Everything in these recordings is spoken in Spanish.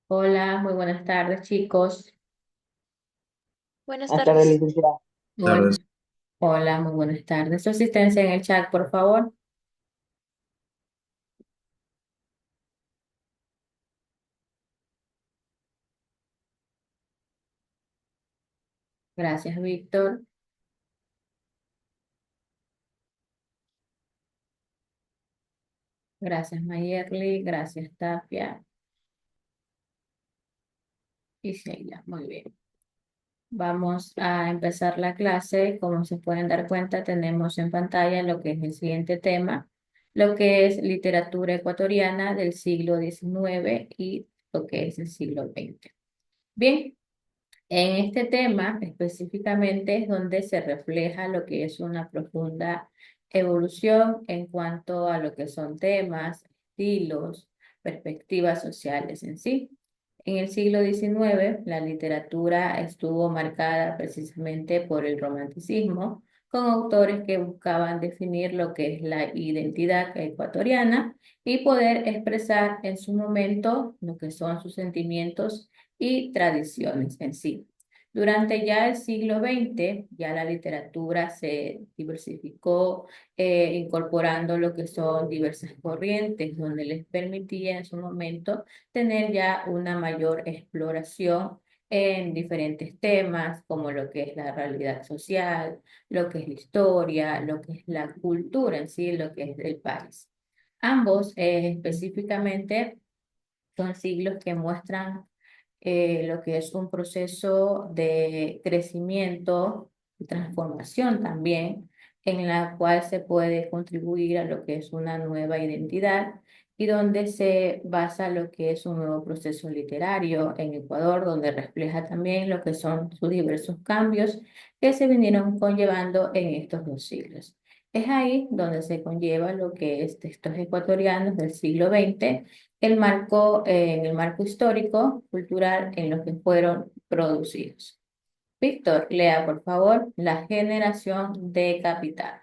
Hola, muy buenas tardes, chicos. Buenas Buenas tardes, tardes. licenciada. Bueno, hola, muy buenas tardes. Su asistencia en el chat, por favor. Gracias, Víctor. Gracias, Mayerly. Gracias, Tapia. Y Sheila. Muy bien. Vamos a empezar la clase. Como se pueden dar cuenta, tenemos en pantalla lo que es el siguiente tema, lo que es literatura ecuatoriana del siglo XIX y lo que es el siglo XX. Bien. En este tema específicamente es donde se refleja lo que es una profunda evolución en cuanto a lo que son temas, estilos, perspectivas sociales en sí. En el siglo XIX, la literatura estuvo marcada precisamente por el romanticismo, con autores que buscaban definir lo que es la identidad ecuatoriana y poder expresar en su momento lo que son sus sentimientos y tradiciones en sí. Durante ya el siglo XX, ya la literatura se diversificó, incorporando lo que son diversas corrientes, donde les permitía en su momento tener ya una mayor exploración en diferentes temas, como lo que es la realidad social, lo que es la historia, lo que es la cultura en sí, lo que es del país. Ambos específicamente son siglos que muestran lo que es un proceso de crecimiento y transformación también, en la cual se puede contribuir a lo que es una nueva identidad y donde se basa lo que es un nuevo proceso literario en Ecuador, donde refleja también lo que son sus diversos cambios que se vinieron conllevando en estos dos siglos. Es ahí donde se conlleva lo que es textos ecuatorianos del siglo XX, en el marco histórico, cultural en los que fueron producidos. Víctor, lea por favor La generación de capital.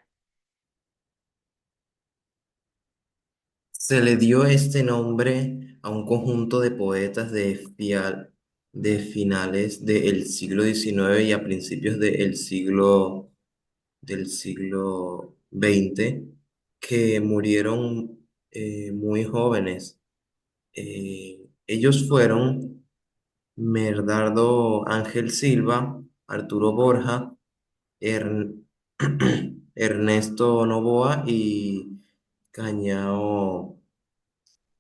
Se le dio este nombre a un conjunto de poetas de finales del siglo XIX y a principios del siglo XX que murieron muy jóvenes. Ellos fueron Merdardo Ángel Silva, Arturo Borja, Ern- Ernesto Novoa y Cañao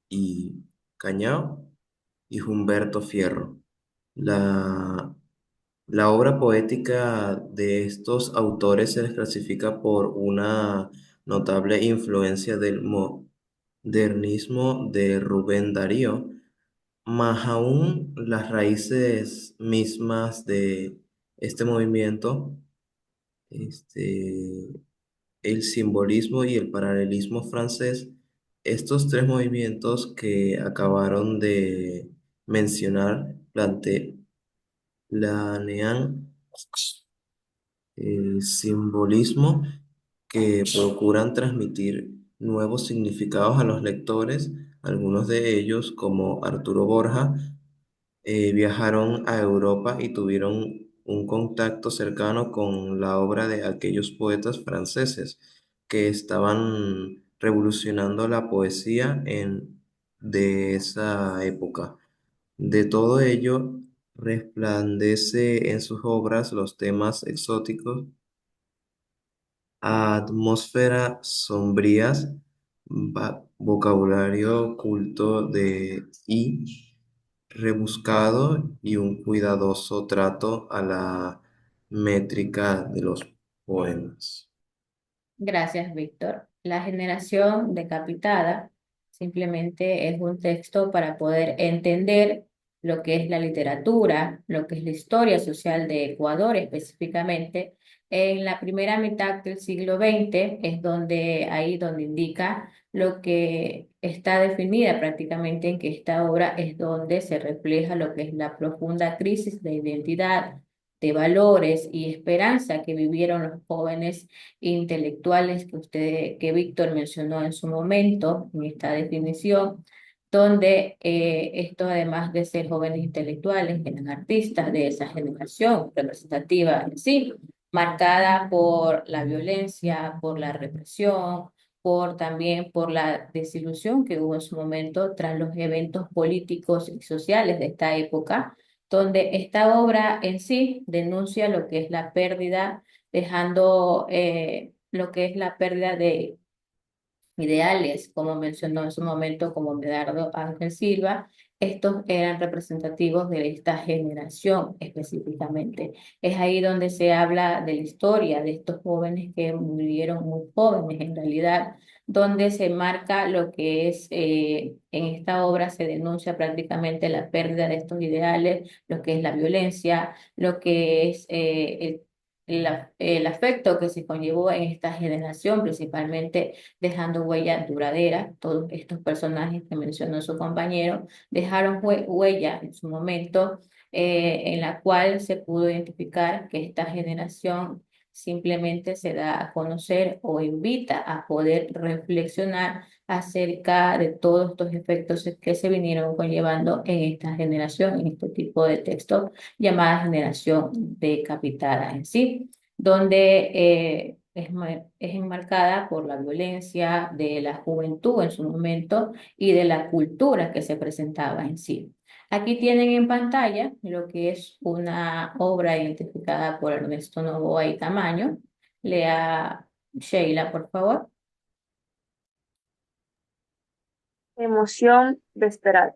y Cañao y Humberto Fierro. La, la obra poética de estos autores se les clasifica por una notable influencia del modernismo de Rubén Darío, más aún las raíces mismas de este movimiento, este, el simbolismo y el paralelismo francés, estos tres movimientos que acabaron de mencionar, planean simbolismo que procuran transmitir nuevos significados a los lectores. Algunos de ellos, como Arturo Borja, viajaron a Europa y tuvieron un contacto cercano con la obra de aquellos poetas franceses que estaban revolucionando la poesía de esa época. De todo ello, resplandece en sus obras los temas exóticos, atmósferas sombrías, vocabulario culto y rebuscado y un cuidadoso trato a la métrica de los poemas. Gracias, Víctor. La generación decapitada simplemente es un texto para poder entender lo que es la literatura, lo que es la historia social de Ecuador específicamente. En la primera mitad del siglo XX es donde indica lo que está definida prácticamente en que esta obra es donde se refleja lo que es la profunda crisis de identidad, de valores y esperanza que vivieron los jóvenes intelectuales que Víctor mencionó en su momento, en esta definición, donde estos, además de ser jóvenes intelectuales, eran artistas de esa generación representativa en sí, marcada por la violencia, por la represión, también por la desilusión que hubo en su momento tras los eventos políticos y sociales de esta época, donde esta obra en sí denuncia lo que es la pérdida, dejando lo que es la pérdida de ideales, como mencionó en su momento, como Medardo Ángel Silva. Estos eran representativos de esta generación específicamente. Es ahí donde se habla de la historia de estos jóvenes que murieron muy jóvenes en realidad, donde se marca lo que es, en esta obra se denuncia prácticamente la pérdida de estos ideales, lo que es la violencia, lo que es el afecto que se conllevó en esta generación, principalmente dejando huella duradera. Todos estos personajes que mencionó su compañero dejaron huella en su momento, en la cual se pudo identificar que esta generación simplemente se da a conocer o invita a poder reflexionar acerca de todos estos efectos que se vinieron conllevando en esta generación, en este tipo de textos llamada generación decapitada en sí, donde es enmarcada por la violencia de la juventud en su momento y de la cultura que se presentaba en sí. Aquí tienen en pantalla lo que es una obra identificada por Ernesto Noboa y Tamayo. Lea Sheila, por favor. Emoción vesperal.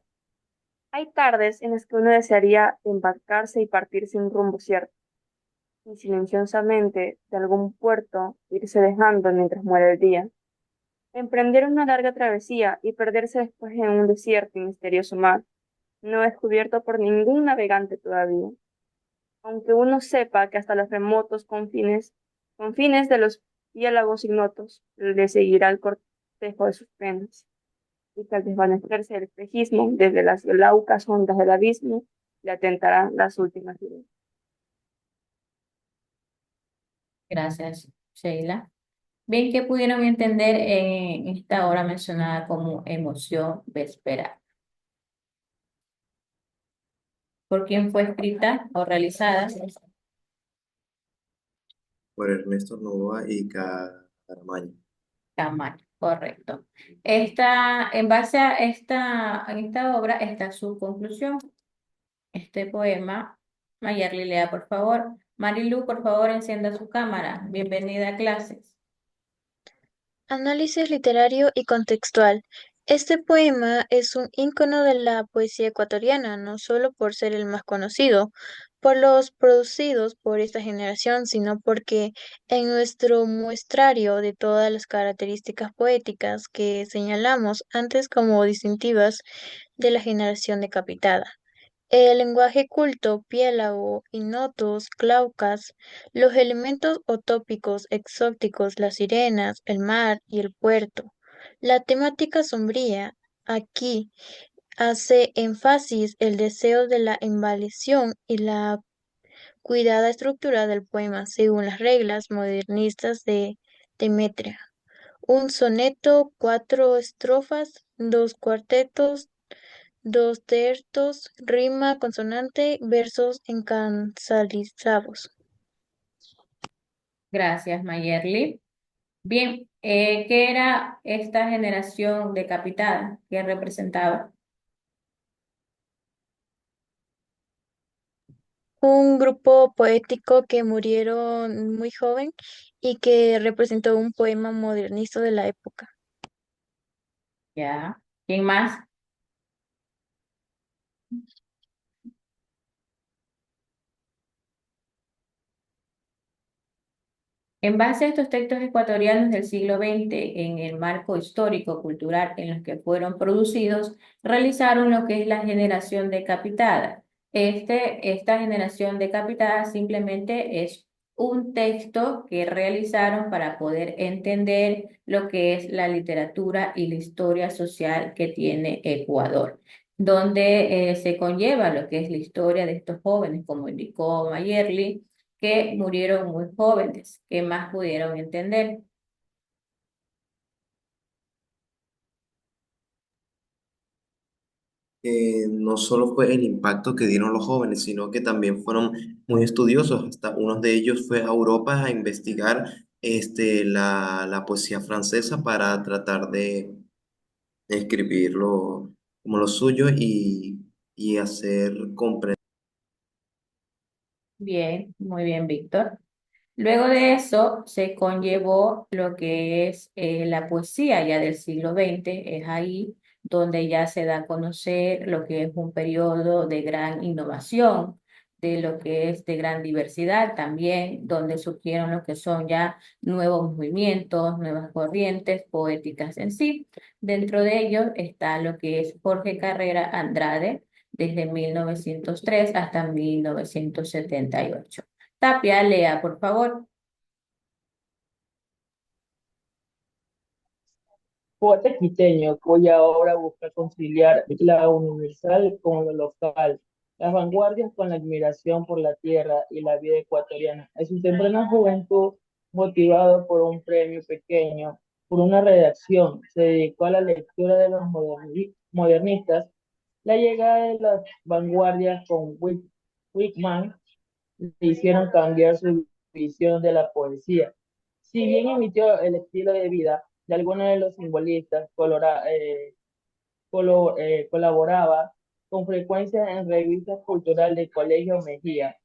Hay tardes en las que uno desearía embarcarse y partir sin rumbo cierto, y silenciosamente de algún puerto irse dejando mientras muere el día, emprender una larga travesía y perderse después en un desierto y misterioso mar, no descubierto por ningún navegante todavía, aunque uno sepa que hasta los remotos confines de los piélagos ignotos le seguirá el cortejo de sus penas y que al desvanecerse el espejismo desde las glaucas ondas del abismo, le atentarán las últimas ideas. Gracias, Sheila. Bien, ¿qué pudieron entender en esta obra mencionada como emoción vesperal? ¿Por quién fue escrita o realizada? Por Ernesto Noboa y Caramaño. Camacho, correcto. En base a en esta obra está su conclusión. Este poema, Mayerly, lea, por favor. Marilu, por favor, encienda su cámara. Bienvenida a clases. Análisis literario y contextual. Este poema es un ícono de la poesía ecuatoriana, no solo por ser el más conocido por los producidos por esta generación, sino porque en nuestro muestrario de todas las características poéticas que señalamos antes como distintivas de la generación decapitada. El lenguaje culto, piélago, ignotos, glaucas, los elementos utópicos, exóticos, las sirenas, el mar y el puerto. La temática sombría aquí hace énfasis el deseo de la embalización y la cuidada estructura del poema según las reglas modernistas de Demetria. Un soneto, cuatro estrofas, dos cuartetos, dos tercios, rima consonante, versos encansalizados. Gracias, Mayerly. Bien, ¿qué era esta generación decapitada? ¿Qué representaba? Un grupo poético que murieron muy joven y que representó un poema modernista de la época. Ya. ¿Quién más? En base a estos textos ecuatorianos del siglo XX, en el marco histórico-cultural en los que fueron producidos, realizaron lo que es la generación decapitada. Esta generación decapitada simplemente es un texto que realizaron para poder entender lo que es la literatura y la historia social que tiene Ecuador, donde se conlleva lo que es la historia de estos jóvenes, como indicó Mayerly, que murieron muy jóvenes. ¿Qué más pudieron entender? no solo fue el impacto que dieron los jóvenes, sino que también fueron muy estudiosos. Hasta uno de ellos fue a Europa a investigar la poesía francesa para tratar de escribirlo como lo suyo y hacer comprender. Bien, muy bien, Víctor. Luego de eso se conllevó lo que es la poesía ya del siglo XX, es ahí donde ya se da a conocer lo que es un periodo de gran innovación, de lo que es de gran diversidad también, donde surgieron lo que son ya nuevos movimientos, nuevas corrientes poéticas en sí. Dentro de ellos está lo que es Jorge Carrera Andrade, desde 1903 hasta 1978. Tapia, lea, por favor. Poeta quiteño cuya obra busca conciliar la universal con lo local, las vanguardias con la admiración por la tierra y la vida ecuatoriana. En su temprana juventud, motivado por un premio pequeño, por una redacción, se dedicó a la lectura de los modernistas. La llegada de las vanguardias con Whitman le hicieron cambiar su visión de la poesía. Si bien emitió el estilo de vida de algunos de los simbolistas, colaboraba con frecuencia en revistas culturales del Colegio Mejía,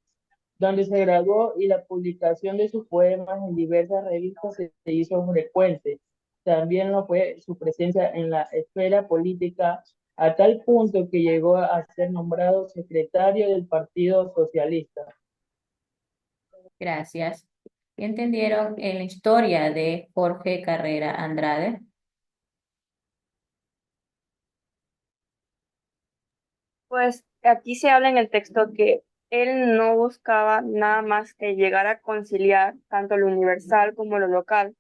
donde se graduó y la publicación de sus poemas en diversas revistas se hizo frecuente. También lo fue su presencia en la esfera política a tal punto que llegó a ser nombrado secretario del Partido Socialista. Gracias. ¿Qué entendieron en la historia de Jorge Carrera Andrade? Pues aquí se habla en el texto que él no buscaba nada más que llegar a conciliar tanto lo universal como lo local,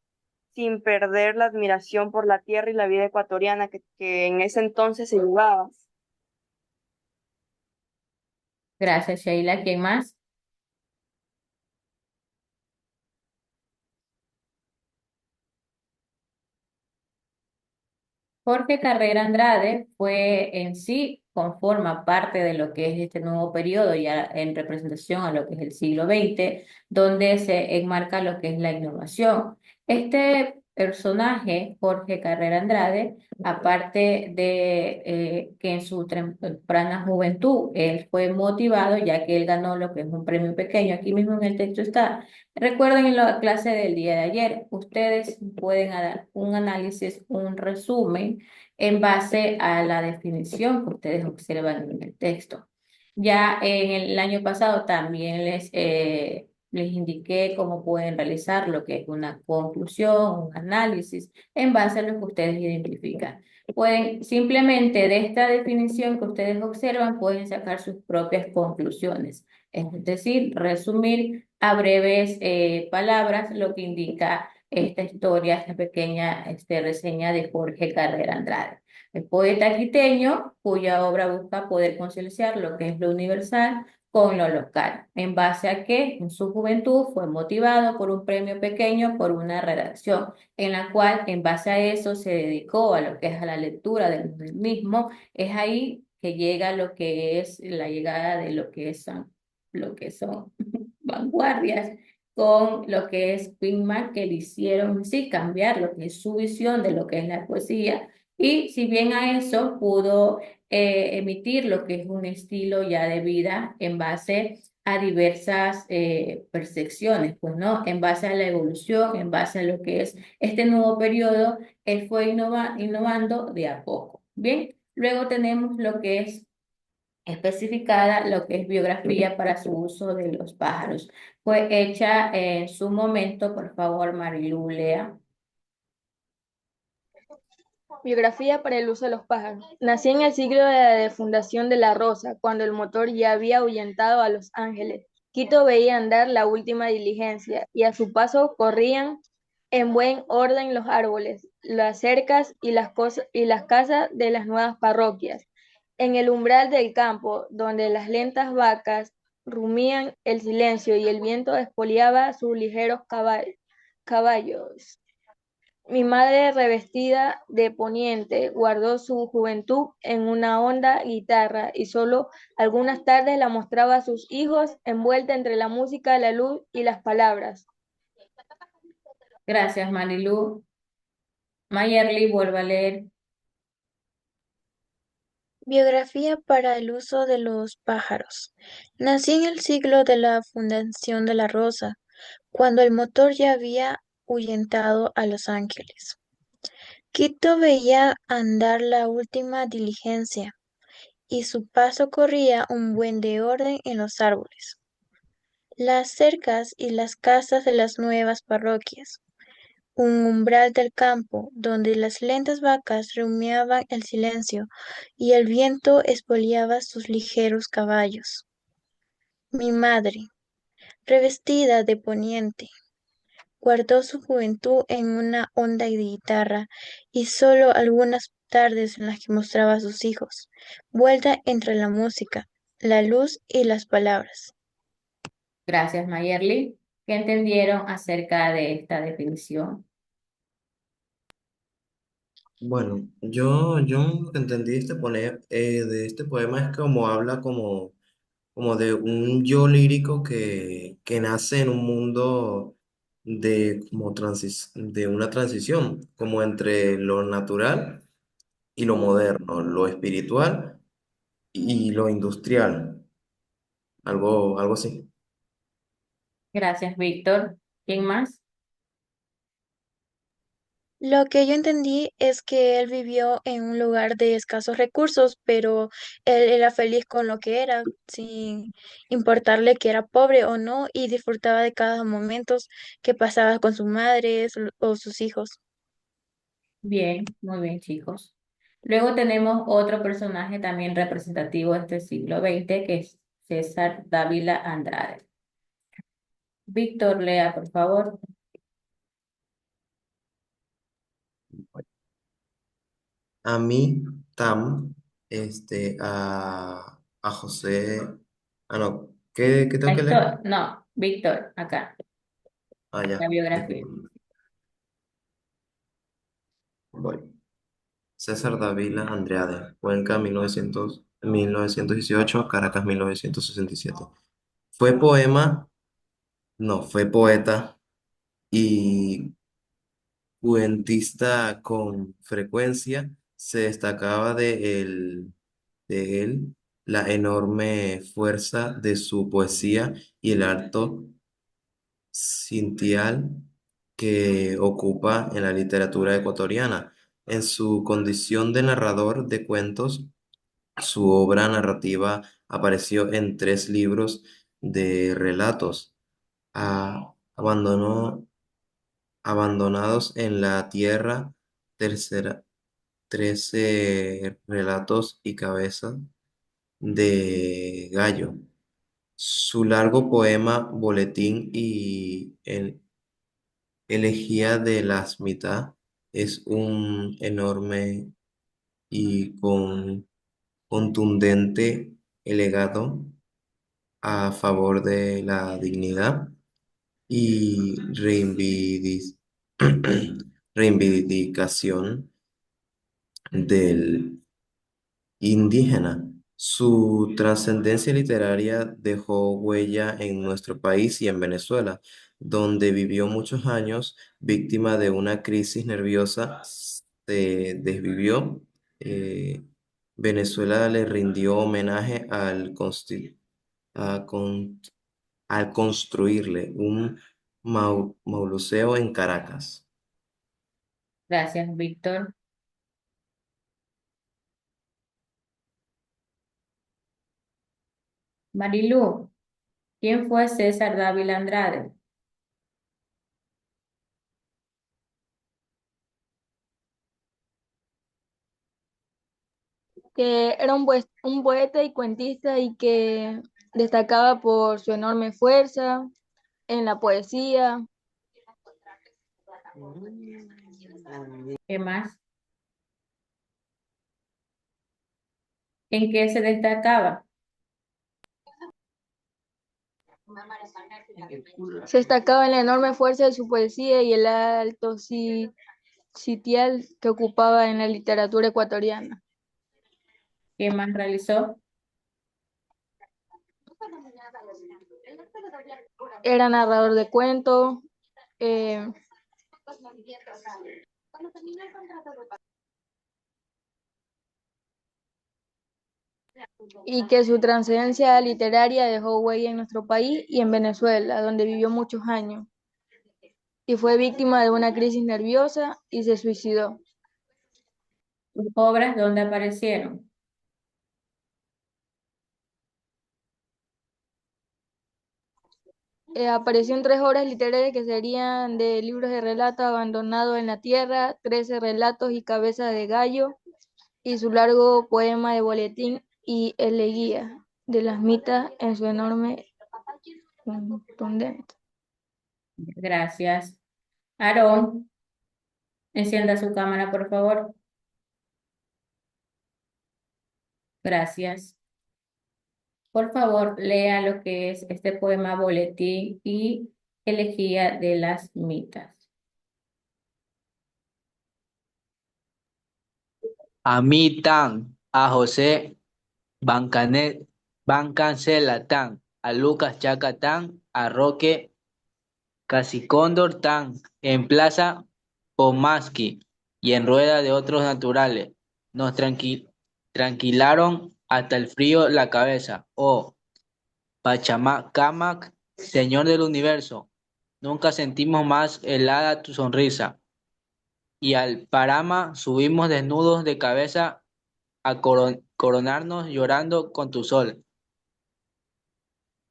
sin perder la admiración por la tierra y la vida ecuatoriana que en ese entonces se llevaba. Gracias, Sheila. ¿Quién más? Jorge Carrera Andrade fue en sí, conforma parte de lo que es este nuevo periodo, ya en representación a lo que es el siglo XX, donde se enmarca lo que es la innovación. Este personaje, Jorge Carrera Andrade, aparte de que en su temprana juventud él fue motivado, ya que él ganó lo que es un premio pequeño, aquí mismo en el texto está. Recuerden en la clase del día de ayer, ustedes pueden dar un análisis, un resumen en base a la definición que ustedes observan en el texto. Ya en el año pasado también les indiqué cómo pueden realizar lo que es una conclusión, un análisis en base a lo que ustedes identifican. Pueden simplemente de esta definición que ustedes observan, pueden sacar sus propias conclusiones, es decir, resumir a breves palabras lo que indica esta historia, esta pequeña reseña de Jorge Carrera Andrade. El poeta quiteño cuya obra busca poder conciliar lo que es lo universal con lo local, en base a que en su juventud fue motivado por un premio pequeño por una redacción, en la cual en base a eso se dedicó a lo que es a la lectura del modernismo. Es ahí que llega lo que es la llegada de lo que son vanguardias con lo que es Spingman, que le hicieron sí cambiar lo que es su visión de lo que es la poesía. Y si bien a eso pudo emitir lo que es un estilo ya de vida en base a diversas percepciones, pues no, en base a la evolución, en base a lo que es este nuevo periodo, él fue innovando de a poco. Bien, luego tenemos lo que es especificada lo que es biografía para su uso de los pájaros. Fue hecha en su momento, por favor, Marilu, lea. Biografía para el uso de los pájaros. Nací en el siglo de la fundación de La Rosa, cuando el motor ya había ahuyentado a los ángeles. Quito veía andar la última diligencia, y a su paso corrían en buen orden los árboles, las cercas y las casas de las nuevas parroquias. En el umbral del campo, donde las lentas vacas rumían el silencio y el viento espoliaba sus ligeros caballos. Mi madre, revestida de poniente, guardó su juventud en una honda guitarra y solo algunas tardes la mostraba a sus hijos envuelta entre la música, la luz y las palabras. Gracias, Marilu. Mayerly, vuelve a leer. Biografía para el uso de los pájaros. Nací en el siglo de la fundación de la Rosa, cuando el motor ya había ahuyentado a los ángeles. Quito veía andar la última diligencia, y su paso corría un buen de orden en los árboles, las cercas y las casas de las nuevas parroquias, un umbral del campo donde las lentas vacas rumiaban el silencio y el viento espoleaba sus ligeros caballos. Mi madre, revestida de poniente, guardó su juventud en una honda guitarra y solo algunas tardes en las que mostraba a sus hijos, vuelta entre la música, la luz y las palabras. Gracias, Mayerly. ¿Qué entendieron acerca de esta definición? Bueno, yo lo que entendí de este poema es como habla como de un yo lírico que nace en un mundo de una transición, como entre lo natural y lo moderno, lo espiritual y lo industrial, algo así. Gracias, Víctor. ¿Quién más? Lo que yo entendí es que él vivió en un lugar de escasos recursos, pero él era feliz con lo que era, sin importarle que era pobre o no, y disfrutaba de cada momento que pasaba con su madre o sus hijos. Bien, muy bien, chicos. Luego tenemos otro personaje también representativo de este siglo XX, que es César Dávila Andrade. Víctor, lea, por favor. A mí, Tam, a José, no, ¿qué tengo que leer? Héctor, no, Víctor, acá, Ah, ya, la biografía. disculpa, voy. César Dávila Andrade, Cuenca, 1918, Caracas, 1967. Fue poema, no, fue poeta y cuentista con frecuencia. Se destacaba de él la enorme fuerza de su poesía y el alto sitial que ocupa en la literatura ecuatoriana. En su condición de narrador de cuentos, su obra narrativa apareció en 3 libros de relatos. Abandonó Abandonados en la tierra, tercera, 13 relatos y cabeza de gallo. Su largo poema, Boletín y Elegía de las mitad, es un enorme y contundente alegato a favor de la dignidad y reivindicación del indígena. Su trascendencia literaria dejó huella en nuestro país y en Venezuela, donde vivió muchos años víctima de una crisis nerviosa. Se desvivió. eh, Venezuela le rindió homenaje a con- al construirle un mausoleo en Caracas. Gracias, Víctor. Marilú, ¿quién fue César Dávila Andrade? Que era un poeta y cuentista y que destacaba por su enorme fuerza en la poesía. ¿Qué más? ¿En qué se destacaba? Se destacaba en la enorme fuerza de su poesía y el alto sitial que ocupaba en la literatura ecuatoriana. ¿Qué más realizó? Era narrador de cuentos, eh, y que su trascendencia literaria dejó huella en nuestro país y en Venezuela, donde vivió muchos años, y fue víctima de una crisis nerviosa y se suicidó. ¿Sus obras dónde aparecieron? Apareció en 3 obras literarias que serían de libros de relatos abandonados en la tierra, 13 relatos y cabeza de gallo, y su largo poema de boletín y elegía de las mitas en su enorme contundente. Gracias. Aarón, encienda su cámara, por favor. Gracias. Por favor, lea lo que es este poema Boletín y Elegía de las Mitas. A mí tan, a José Bancancela tan, a Lucas Chaca tan, a Roque Casicóndor tan, en Plaza Pomaski y en rueda de otros naturales. Nos tranquilaron hasta el frío la cabeza. Oh, Pachamac, Señor del universo, nunca sentimos más helada tu sonrisa. Y al Parama subimos desnudos de cabeza a coronarnos llorando con tu sol.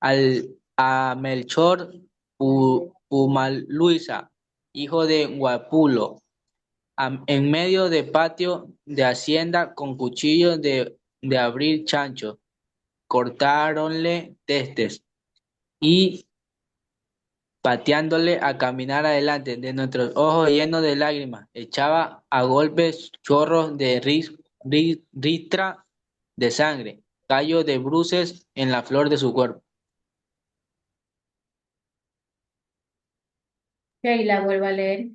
A Melchor Pumaluisa, hijo de Guapulo, en medio de patio de hacienda con cuchillo de abrir chancho, cortáronle testes y pateándole a caminar adelante de nuestros ojos llenos de lágrimas, echaba a golpes chorros de ristra de sangre, callos de bruces en la flor de su cuerpo. Sheila, vuelva a leer.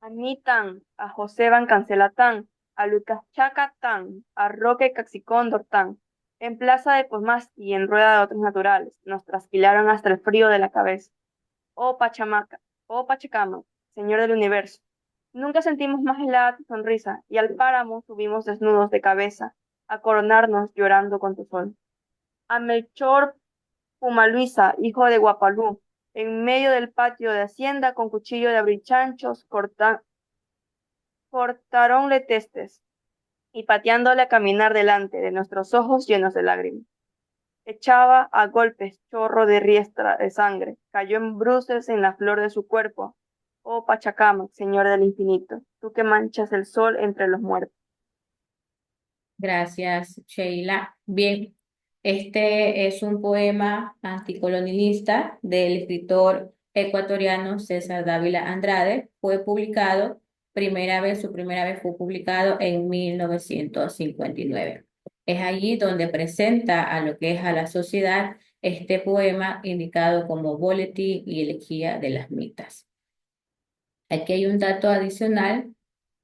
A mí tan, a José Bancancela tan, a Lucas Chaca tan, a Roque Caxicóndor tan, en plaza de Posmás y en rueda de otros naturales, nos trasquilaron hasta el frío de la cabeza. Oh Pachamaca, oh Pachacama, Señor del universo, nunca sentimos más helada tu sonrisa, y al páramo subimos desnudos de cabeza, a coronarnos llorando con tu sol. A Melchor Pumaluisa, hijo de Guapalú, en medio del patio de hacienda con cuchillo de abrir chanchos, cortaronle testes y pateándole a caminar delante de nuestros ojos llenos de lágrimas. Echaba a golpes chorro de riestra de sangre, cayó en bruces en la flor de su cuerpo. Oh Pachacama, Señor del infinito, tú que manchas el sol entre los muertos. Gracias, Sheila. Bien, este es un poema anticolonialista del escritor ecuatoriano César Dávila Andrade. Fue publicado, su primera vez fue publicado en 1959. Es allí donde presenta a lo que es a la sociedad este poema indicado como Boletín y Elegía de las Mitas. Aquí hay un dato adicional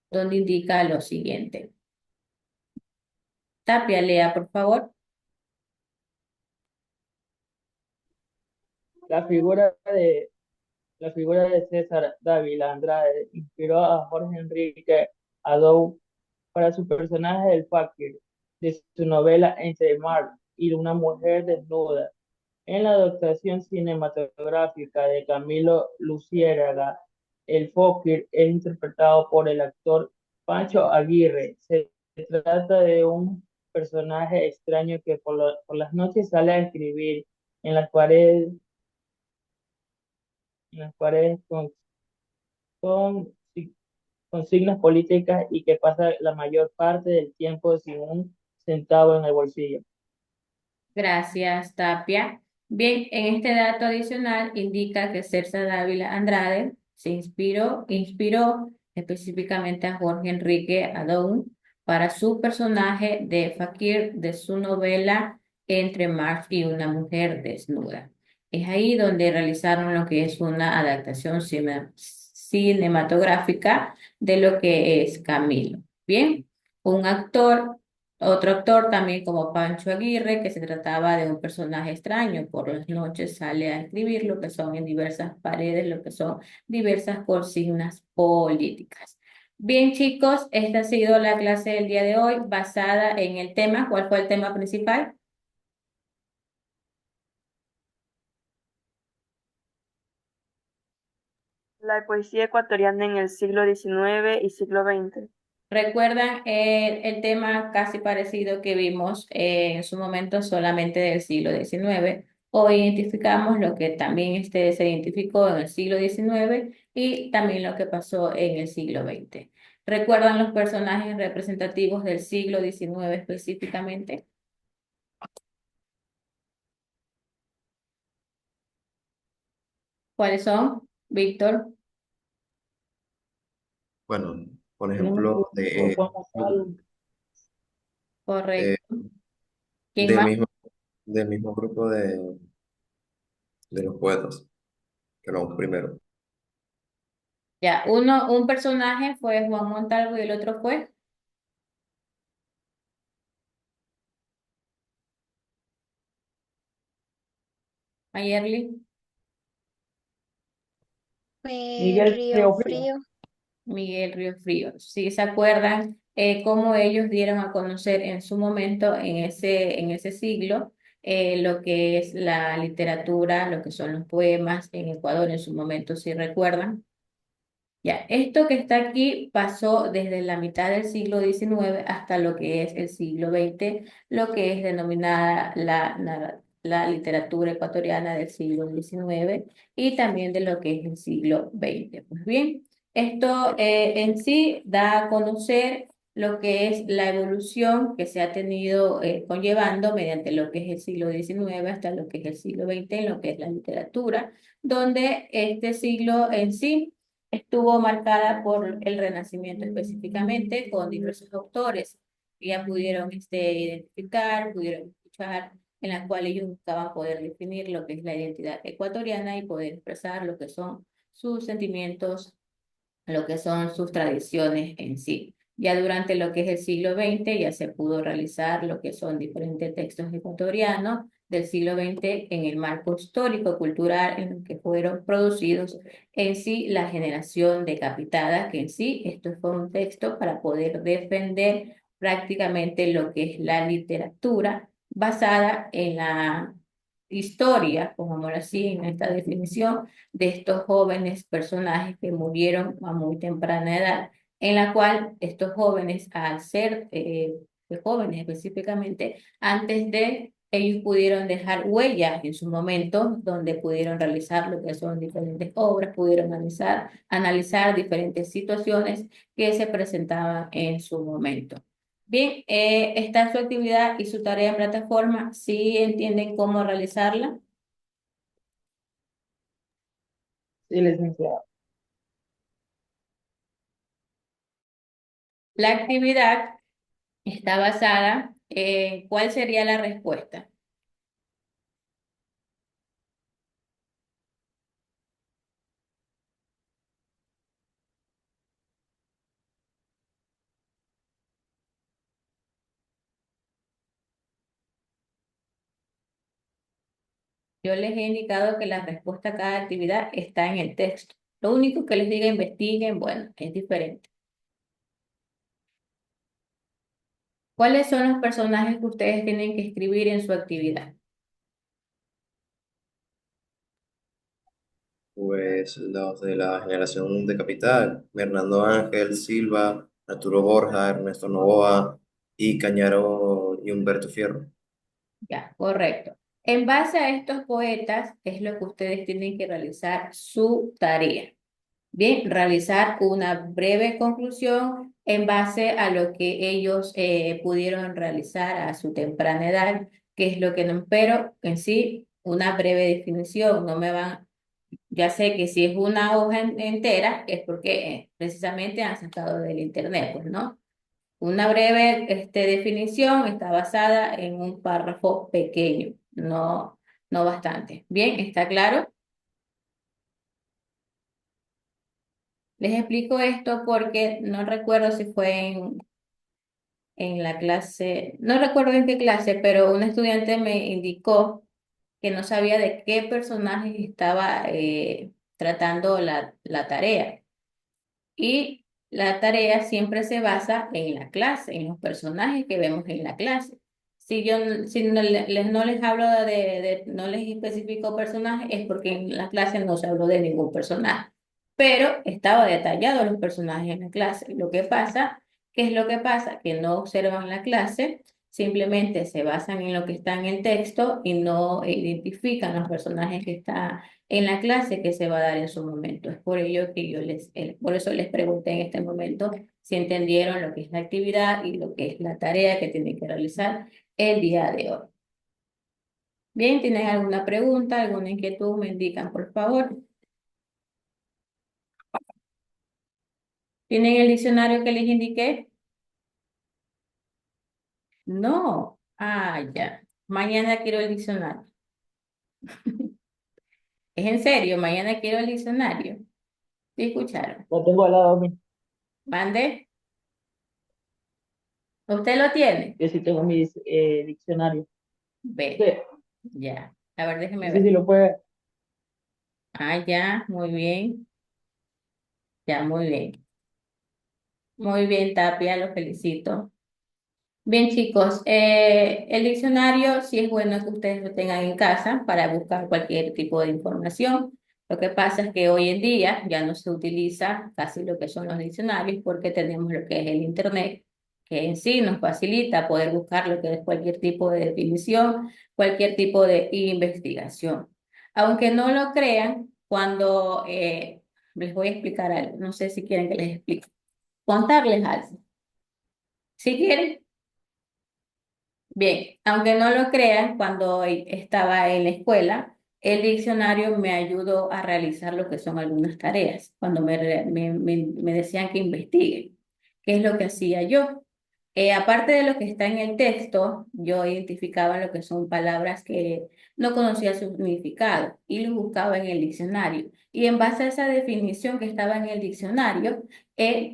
donde indica lo siguiente. Tapia, lea, por favor. La figura de, la figura de César Dávila Andrade inspiró a Jorge Enrique Adou para su personaje del Fakir de su novela Entre Mar y una mujer desnuda. En la adaptación cinematográfica de Camilo Luciérnaga, el Fakir es interpretado por el actor Pancho Aguirre. Se trata de un personaje extraño que por las noches sale a escribir en las paredes, con, con signas políticas y que pasa la mayor parte del tiempo sin un centavo en el bolsillo. Gracias, Tapia. Bien, en este dato adicional indica que César Dávila Andrade inspiró específicamente a Jorge Enrique Adón para su personaje de Fakir de su novela Entre Marx y una mujer desnuda. Es ahí donde realizaron lo que es una adaptación cinematográfica de lo que es Camilo. Bien, un actor, otro actor también como Pancho Aguirre, que se trataba de un personaje extraño, por las noches sale a escribir lo que son en diversas paredes, lo que son diversas consignas políticas. Bien, chicos, esta ha sido la clase del día de hoy basada en el tema. ¿Cuál fue el tema principal? La poesía ecuatoriana en el siglo XIX y siglo XX. ¿Recuerdan el tema casi parecido que vimos en su momento solamente del siglo XIX? O identificamos lo que también se identificó en el siglo XIX y también lo que pasó en el siglo XX. ¿Recuerdan los personajes representativos del siglo XIX específicamente? ¿Cuáles son, Víctor? Bueno, por Tenemos ejemplo, por Juan Gonzalo. Correcto. de, ¿Quién del más? mismo, del mismo grupo de los poetas, que vamos primero. Ya, un personaje fue Juan Montalvo y el otro fue Mayerly. Miguel Río Riofrío. Frío. Miguel Río Frío. Si se acuerdan cómo ellos dieron a conocer en su momento, en ese siglo, lo que es la literatura, lo que son los poemas en Ecuador en su momento, si recuerdan. Ya, esto que está aquí pasó desde la mitad del siglo XIX hasta lo que es el siglo XX, lo que es denominada la literatura ecuatoriana del siglo XIX y también de lo que es el siglo XX. Pues bien, esto en sí da a conocer lo que es la evolución que se ha tenido conllevando mediante lo que es el siglo XIX hasta lo que es el siglo XX en lo que es la literatura, donde este siglo en sí estuvo marcada por el Renacimiento específicamente, con diversos autores que ya pudieron identificar, pudieron escuchar, en la cual ellos buscaban poder definir lo que es la identidad ecuatoriana y poder expresar lo que son sus sentimientos, lo que son sus tradiciones en sí. Ya durante lo que es el siglo XX ya se pudo realizar lo que son diferentes textos ecuatorianos del siglo XX en el marco histórico cultural en el que fueron producidos en sí la generación decapitada, que en sí esto fue un texto para poder defender prácticamente lo que es la literatura basada en la historia, pongámoslo así, en esta definición de estos jóvenes personajes que murieron a muy temprana edad, en la cual estos jóvenes, al ser jóvenes específicamente, antes de ellos pudieron dejar huellas en su momento, donde pudieron realizar lo que son diferentes obras, pudieron analizar diferentes situaciones que se presentaban en su momento. Bien, esta es su actividad y su tarea en plataforma. ¿Sí entienden cómo realizarla? Sí, licenciado. La actividad está basada en cuál sería la respuesta. Yo les he indicado que la respuesta a cada actividad está en el texto. Lo único que les diga investiguen, bueno, es diferente. ¿Cuáles son los personajes que ustedes tienen que escribir en su actividad? Pues los de la generación de Capital, Hernando Ángel Silva, Arturo Borja, Ernesto Novoa y Cañaro y Humberto Fierro. Ya, correcto. En base a estos poetas es lo que ustedes tienen que realizar su tarea. Bien, realizar una breve conclusión en base a lo que ellos pudieron realizar a su temprana edad, que es lo que no, pero en sí, una breve definición, no me van, ya sé que si es una hoja entera, es porque precisamente han sacado del internet, pues, ¿no? Una breve definición está basada en un párrafo pequeño, no bastante. Bien, ¿está claro? Les explico esto porque no recuerdo si fue en la clase, no recuerdo en qué clase, pero un estudiante me indicó que no sabía de qué personaje estaba tratando la tarea. Y la tarea siempre se basa en la clase, en los personajes que vemos en la clase. Si no, no les hablo no les especifico personajes, es porque en la clase no se habló de ningún personaje. Pero estaba detallado los personajes en la clase. Lo que pasa, ¿qué es lo que pasa? Que no observan la clase, simplemente se basan en lo que está en el texto y no identifican los personajes que están en la clase que se va a dar en su momento. Es por ello que por eso les pregunté en este momento si entendieron lo que es la actividad y lo que es la tarea que tienen que realizar el día de hoy. Bien, ¿tienen alguna pregunta, alguna inquietud? Me indican, por favor. ¿Tienen el diccionario que les indiqué? No. Ah, ya. Mañana quiero el diccionario. Es en serio, mañana quiero el diccionario. ¿Sí escucharon? Lo tengo al lado mío. Mande. ¿Usted lo tiene? Yo sí tengo mi diccionario. Sí, Ve, ya. A ver, déjeme no sé ver. si lo puede. Ah, ya, muy bien. Ya, muy bien. Muy bien, Tapia, lo felicito. Bien, chicos, el diccionario sí es bueno que ustedes lo tengan en casa para buscar cualquier tipo de información. Lo que pasa es que hoy en día ya no se utiliza casi lo que son los diccionarios porque tenemos lo que es el Internet, que en sí nos facilita poder buscar lo que es cualquier tipo de definición, cualquier tipo de investigación. Aunque no lo crean, cuando les voy a explicar algo, no sé si quieren que les explique, contarles algo. Si quieren. Bien, aunque no lo crean, cuando estaba en la escuela, el diccionario me ayudó a realizar lo que son algunas tareas, cuando me decían que investigue. ¿Qué es lo que hacía yo? Aparte de lo que está en el texto, yo identificaba lo que son palabras que no conocía su significado y lo buscaba en el diccionario. Y en base a esa definición que estaba en el diccionario,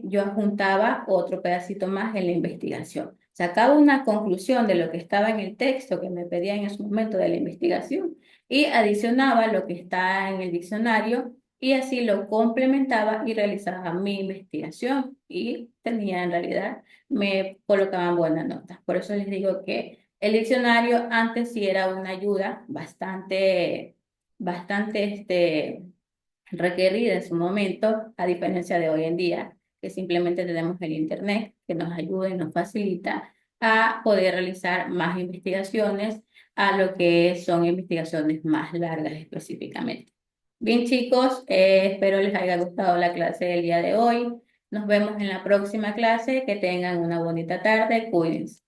yo juntaba otro pedacito más en la investigación. Sacaba una conclusión de lo que estaba en el texto que me pedían en su momento de la investigación y adicionaba lo que está en el diccionario y así lo complementaba y realizaba mi investigación y tenía en realidad me colocaban buenas notas. Por eso les digo que el diccionario antes sí era una ayuda bastante requerida en su momento, a diferencia de hoy en día, que simplemente tenemos el Internet que nos ayuda y nos facilita a poder realizar más investigaciones, a lo que son investigaciones más largas específicamente. Bien, chicos, espero les haya gustado la clase del día de hoy. Nos vemos en la próxima clase. Que tengan una bonita tarde. Cuídense.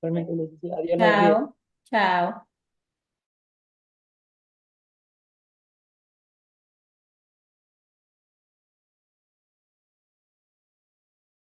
Realmente les decía, Dios la bendiga. Chao. Chao.